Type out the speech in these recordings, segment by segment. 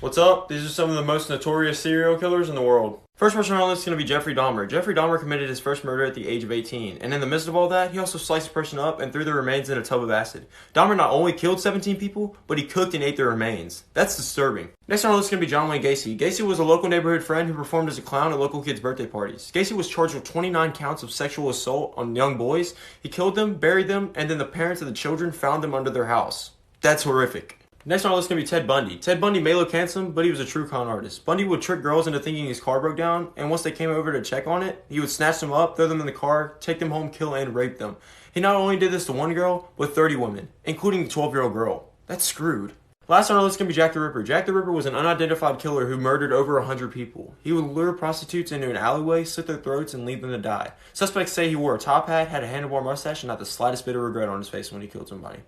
What's up? These are some of the most notorious serial killers in the world. First person on our list is going to be Jeffrey Dahmer. Jeffrey Dahmer committed his first murder at the age of 18, and in the midst of all that, he also sliced a person up and threw their remains in a tub of acid. Dahmer not only killed 17 people, but he cooked and ate their remains. That's disturbing. Next on our list is going to be John Wayne Gacy. Gacy was a local neighborhood friend who performed as a clown at local kids' birthday parties. Gacy was charged with 29 counts of sexual assault on young boys. He killed them, buried them, and then the parents of the children found them under their house. That's horrific. Next on our list is going to be Ted Bundy. Ted Bundy may look handsome, but he was a true con artist. Bundy would trick girls into thinking his car broke down, and once they came over to check on it, he would snatch them up, throw them in the car, take them home, kill and rape them. He not only did this to one girl, but 30 women, including the 12-year-old girl. That's screwed. Last on our list is going to be Jack the Ripper. Jack the Ripper was an unidentified killer who murdered over 100 people. He would lure prostitutes into an alleyway, slit their throats, and leave them to die. Suspects say he wore a top hat, had a handlebar mustache, and not the slightest bit of regret on his face when he killed somebody.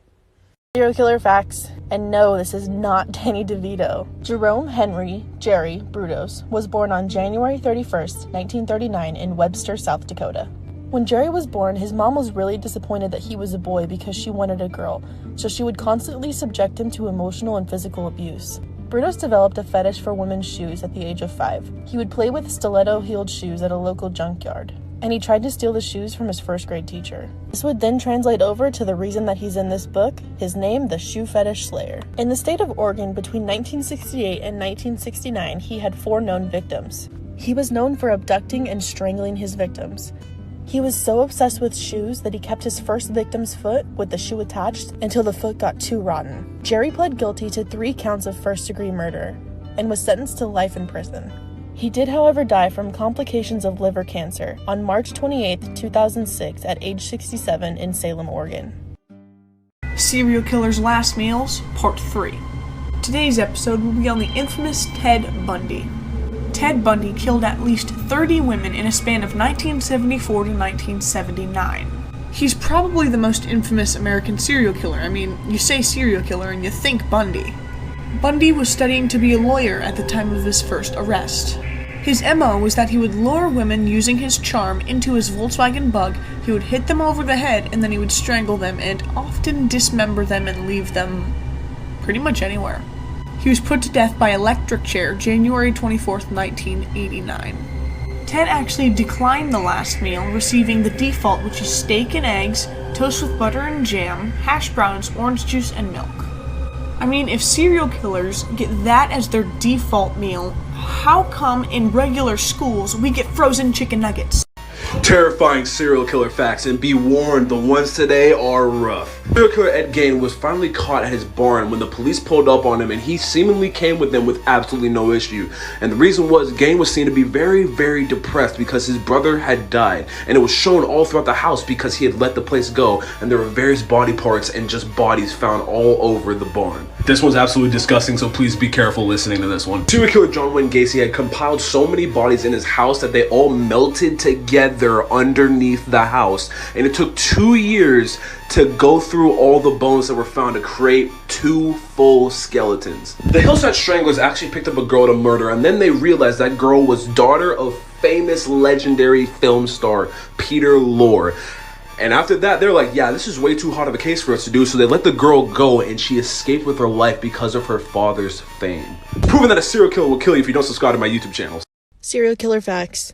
Serial killer facts, and no, this is not Danny DeVito. Jerome Henry Jerry Brutos was born on January 31st, 1939 in Webster, South Dakota. When Jerry was born, his mom was really disappointed that he was a boy because she wanted a girl, so she would constantly subject him to emotional and physical abuse. Brutos developed a fetish for women's shoes at the age of 5. He would play with stiletto-heeled shoes at a local junkyard, and he tried to steal the shoes from his first grade teacher. This would then translate over to the reason that he's in this book, his name, the Shoe Fetish Slayer. In the state of Oregon, between 1968 and 1969, he had 4 known victims. He was known for abducting and strangling his victims. He was so obsessed with shoes that he kept his first victim's foot with the shoe attached until the foot got too rotten. Jerry pled guilty to 3 counts of first-degree murder and was sentenced to life in prison. He did, however, die from complications of liver cancer on March 28, 2006 at age 67 in Salem, Oregon. Serial Killer's Last Meals, Part 3. Today's episode will be on the infamous Ted Bundy. Ted Bundy killed at least 30 women in a span of 1974 to 1979. He's probably the most infamous American serial killer. I mean, you say serial killer and you think Bundy. Bundy was studying to be a lawyer at the time of his first arrest. His MO was that he would lure women using his charm into his Volkswagen Bug, he would hit them over the head, and then he would strangle them and often dismember them and leave them pretty much anywhere. He was put to death by electric chair January 24th, 1989. Ted actually declined the last meal, receiving the default, which is steak and eggs, toast with butter and jam, hash browns, orange juice, and milk. I mean, if serial killers get that as their default meal, how come in regular schools we get frozen chicken nuggets? Terrifying serial killer facts, and be warned, the ones today are rough. Serial killer Ed Gein was finally caught at his barn when the police pulled up on him, and he seemingly came with them with absolutely no issue. And the reason was, Gein was seen to be very, very depressed because his brother had died, and it was shown all throughout the house because he had let the place go, and there were various body parts and just bodies found all over the barn. This one's absolutely disgusting, so please be careful listening to this one. Serial killer John Wayne Gacy had compiled so many bodies in his house that they all melted together underneath the house, and it took 2 years to go through all the bones that were found to create 2 full skeletons. The Hillside Stranglers actually picked up a girl to murder, and then they realized that girl was daughter of famous legendary film star Peter Lorre. And after that, they're like, yeah, this is way too hot of a case for us to do, so they let the girl go, and she escaped with her life because of her father's fame. Proving that a serial killer will kill you if you don't subscribe to my YouTube channel. Serial killer facts.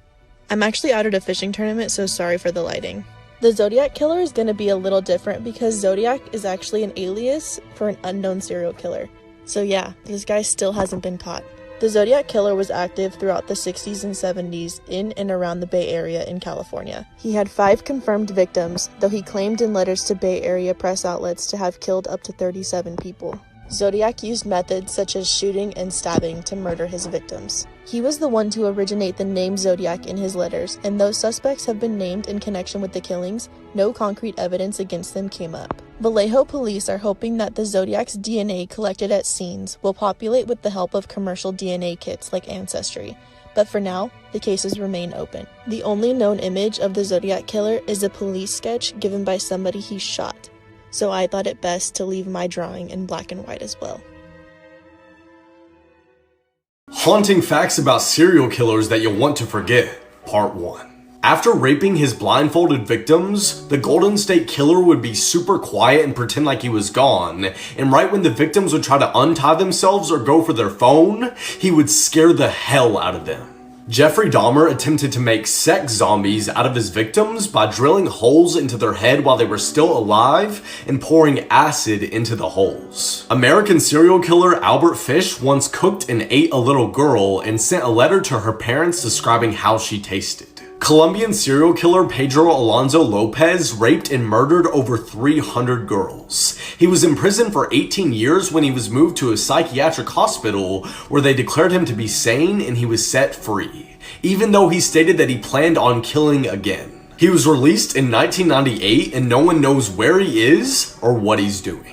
I'm actually out at a fishing tournament, so sorry for the lighting. The Zodiac killer is going to be a little different because Zodiac is actually an alias for an unknown serial killer. So yeah, this guy still hasn't been caught. The Zodiac killer was active throughout the 60s and 70s in and around the Bay Area in California. He had 5 confirmed victims, though he claimed in letters to Bay Area press outlets to have killed up to 37 people. Zodiac used methods such as shooting and stabbing to murder his victims. He was the one to originate the name Zodiac in his letters, and though suspects have been named in connection with the killings, no concrete evidence against them came up. Vallejo police are hoping that the Zodiac's DNA collected at scenes will populate with the help of commercial DNA kits like Ancestry, but for now, the cases remain open. The only known image of the Zodiac killer is a police sketch given by somebody he shot, so I thought it best to leave my drawing in black and white as well. Haunting facts about serial killers that you'll want to forget, Part 1. After raping his blindfolded victims, the Golden State Killer would be super quiet and pretend like he was gone, and right when the victims would try to untie themselves or go for their phone, he would scare the hell out of them. Jeffrey Dahmer attempted to make sex zombies out of his victims by drilling holes into their head while they were still alive and pouring acid into the holes. American serial killer Albert Fish once cooked and ate a little girl and sent a letter to her parents describing how she tasted. Colombian serial killer Pedro Alonso Lopez raped and murdered over 300 girls. He was in prison for 18 years when he was moved to a psychiatric hospital where they declared him to be sane and he was set free, even though he stated that he planned on killing again. He was released in 1998 and no one knows where he is or what he's doing.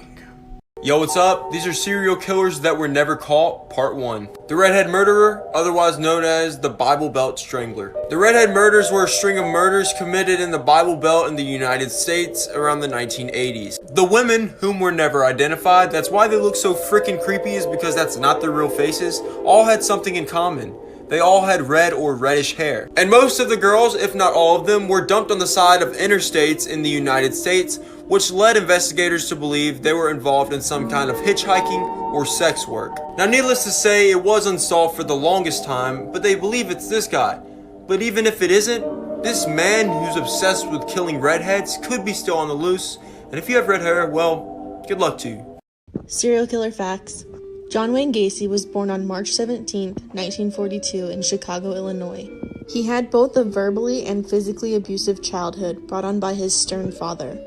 Yo, what's up? These are serial killers that were never caught, part 1. The redhead murderer, otherwise known as the Bible Belt Strangler. The redhead murders were a string of murders committed in the Bible Belt in the United States around the 1980s. The women, whom were never identified, that's why they look so freaking creepy, is because that's not their real faces, all had something in common. They all had red or reddish hair. And most of the girls, if not all of them, were dumped on the side of interstates in the United States, which led investigators to believe they were involved in some kind of hitchhiking or sex work. Now, needless to say, it was unsolved for the longest time, but they believe it's this guy. But even if it isn't, this man who's obsessed with killing redheads could be still on the loose, and if you have red hair, well, good luck to you. Serial killer facts. John Wayne Gacy was born on March 17, 1942 in Chicago, Illinois. He had both a verbally and physically abusive childhood brought on by his stern father.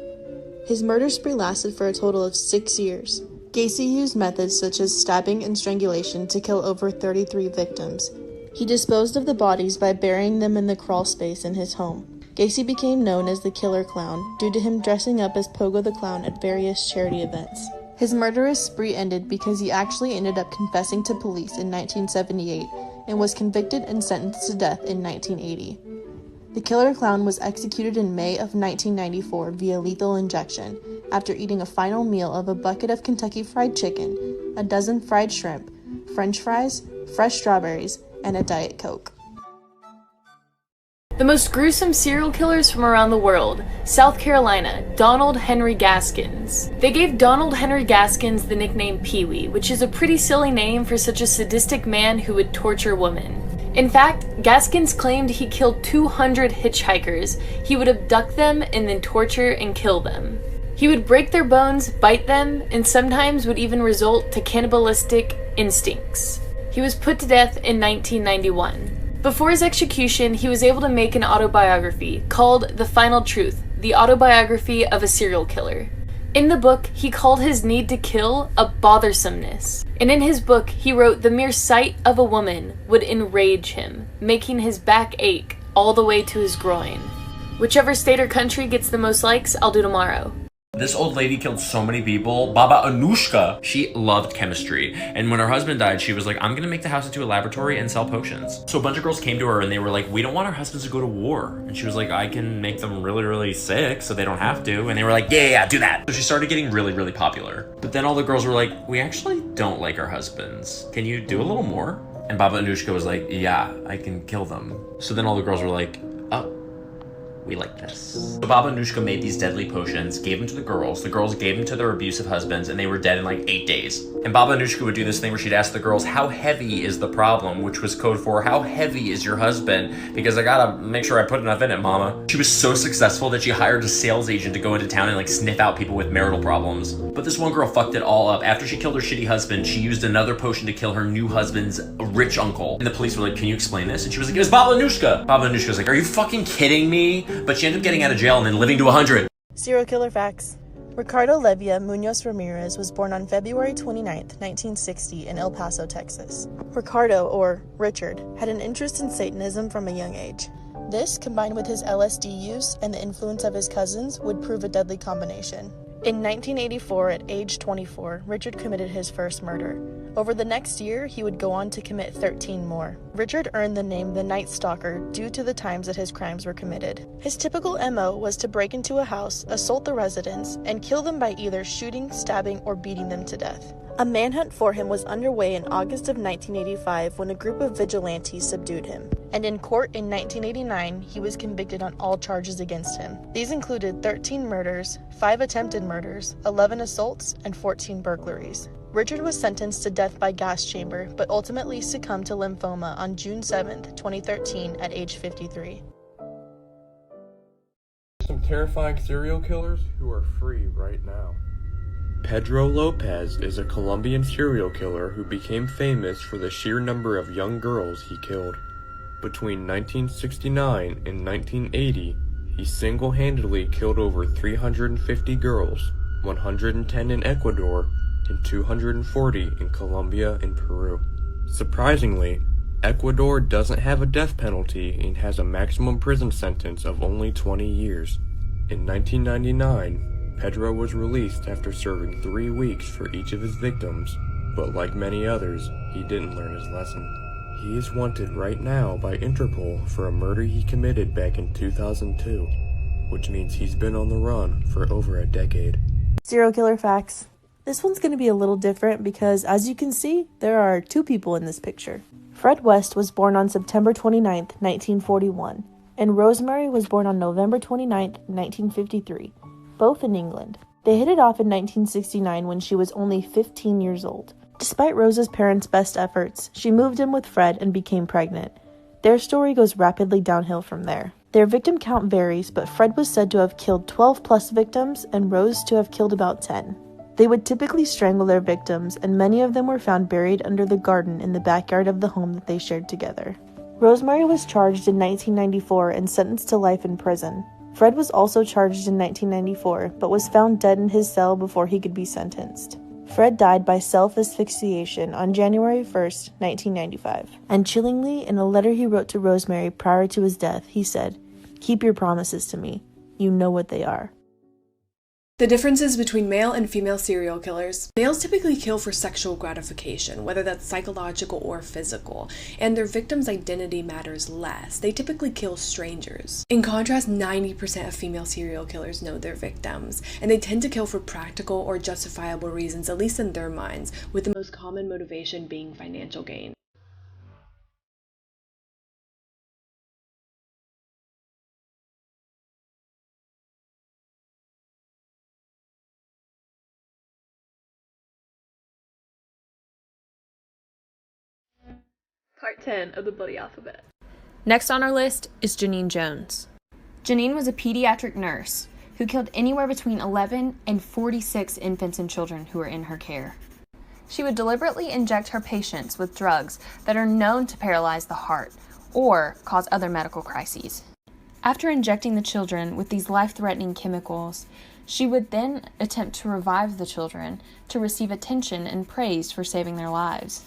His murder spree lasted for a total of 6 years. Gacy used methods such as stabbing and strangulation to kill over 33 victims. He disposed of the bodies by burying them in the crawl space in his home. Gacy became known as the Killer Clown due to him dressing up as Pogo the Clown at various charity events. His murderous spree ended because he actually ended up confessing to police in 1978 and was convicted and sentenced to death in 1980. The Killer Clown was executed in May of 1994 via lethal injection after eating a final meal of a bucket of Kentucky Fried Chicken, a dozen fried shrimp, French fries, fresh strawberries, and a Diet Coke. The most gruesome serial killers from around the world. South Carolina, Donald Henry Gaskins. They gave Donald Henry Gaskins the nickname Pee-wee, which is a pretty silly name for such a sadistic man who would torture women. In fact, Gaskins claimed he killed 200 hitchhikers. He would abduct them and then torture and kill them. He would break their bones, bite them, and sometimes would even resort to cannibalistic instincts. He was put to death in 1991. Before his execution, he was able to make an autobiography called The Final Truth, the autobiography of a serial killer. In the book, he called his need to kill a bothersomeness. And in his book, he wrote the mere sight of a woman would enrage him, making his back ache all the way to his groin. Whichever state or country gets the most likes, I'll do tomorrow. This old lady killed so many people. Baba Anuska, she loved chemistry. And when her husband died, she was like, I'm gonna make the house into a laboratory and sell potions. So a bunch of girls came to her and they were like, we don't want our husbands to go to war. And she was like, I can make them really, really sick so they don't have to. And they were like, yeah, do that. So she started getting really, really popular. But then all the girls were like, we actually don't like our husbands. Can you do a little more? And Baba Anushka was like, yeah, I can kill them. So then all the girls were like, oh, we like this. So Baba Anushka made these deadly potions, gave them to the girls gave them to their abusive husbands, and they were dead in like 8 days. And Baba Anushka would do this thing where she'd ask the girls, how heavy is the problem? Which was code for, how heavy is your husband? Because I gotta make sure I put enough in it, mama. She was so successful that she hired a sales agent to go into town and like sniff out people with marital problems. But this one girl fucked it all up. After she killed her shitty husband, she used another potion to kill her new husband's rich uncle. And the police were like, can you explain this? And she was like, it was Baba Anushka. Baba Anushka was like, are you fucking kidding me? But she ended up getting out of jail and then living to 100. Serial killer facts. Ricardo Levia Munoz Ramirez was born on February 29, 1960 in El Paso, Texas. Ricardo, or Richard, had an interest in Satanism from a young age. This, combined with his LSD use and the influence of his cousins, would prove a deadly combination. In 1984, at age 24, Richard committed his first murder. Over the next year, he would go on to commit 13 more. Richard earned the name the Night Stalker due to the times that his crimes were committed. His typical MO was to break into a house, assault the residents, and kill them by either shooting, stabbing, or beating them to death. A manhunt for him was underway in August of 1985 when a group of vigilantes subdued him, and in court in 1989 he was convicted on all charges against him. These included 13 murders, 5 attempted murders, 11 assaults, and 14 burglaries. Richard was sentenced to death by gas chamber, but ultimately succumbed to lymphoma on June 7, 2013 at age 53. Some terrifying serial killers who are free right now. Pedro Lopez is a Colombian serial killer who became famous for the sheer number of young girls he killed. Between 1969 and 1980, he single-handedly killed over 350 girls, 110 in Ecuador, and 240 in Colombia and Peru. Surprisingly, Ecuador doesn't have a death penalty and has a maximum prison sentence of only 20 years. In 1999, Pedro was released after serving 3 weeks for each of his victims, but like many others, he didn't learn his lesson. He is wanted right now by Interpol for a murder he committed back in 2002, which means he's been on the run for over a decade. Serial killer facts. This one's going to be a little different because, as you can see, there are 2 people in this picture. Fred West was born on September 29, 1941, and Rosemary was born on November 29, 1953. Both in England. They hit it off in 1969 when she was only 15 years old. Despite Rose's parents' best efforts, she moved in with Fred and became pregnant. Their story goes rapidly downhill from there. Their victim count varies, but Fred was said to have killed 12 plus victims and Rose to have killed about 10. They would typically strangle their victims, and many of them were found buried under the garden in the backyard of the home that they shared together. Rosemary was charged in 1994 and sentenced to life in prison. Fred was also charged in 1994, but was found dead in his cell before he could be sentenced. Fred died by self-asphyxiation on January 1, 1995. And chillingly, in a letter he wrote to Rosemary prior to his death, he said, "Keep your promises to me. You know what they are." The differences between male and female serial killers. Males typically kill for sexual gratification, whether that's psychological or physical, and their victim's identity matters less. They typically kill strangers. In contrast, 90% of female serial killers know their victims, and they tend to kill for practical or justifiable reasons, at least in their minds, with the most common motivation being financial gain. Part 10 of the Bloody Alphabet. Next on our list is Janine Jones. Janine was a pediatric nurse who killed anywhere between 11 and 46 infants and children who were in her care. She would deliberately inject her patients with drugs that are known to paralyze the heart or cause other medical crises. After injecting the children with these life-threatening chemicals, she would then attempt to revive the children to receive attention and praise for saving their lives.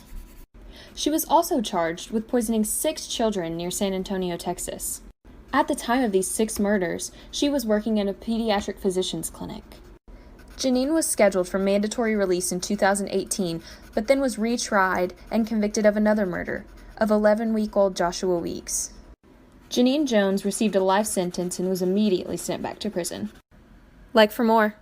She was also charged with poisoning 6 children near San Antonio, Texas. At the time of these 6 murders, she was working in a pediatric physician's clinic. Janine was scheduled for mandatory release in 2018, but then was retried and convicted of another murder, of 11-week-old Joshua Weeks. Janine Jones received a life sentence and was immediately sent back to prison. Like for more.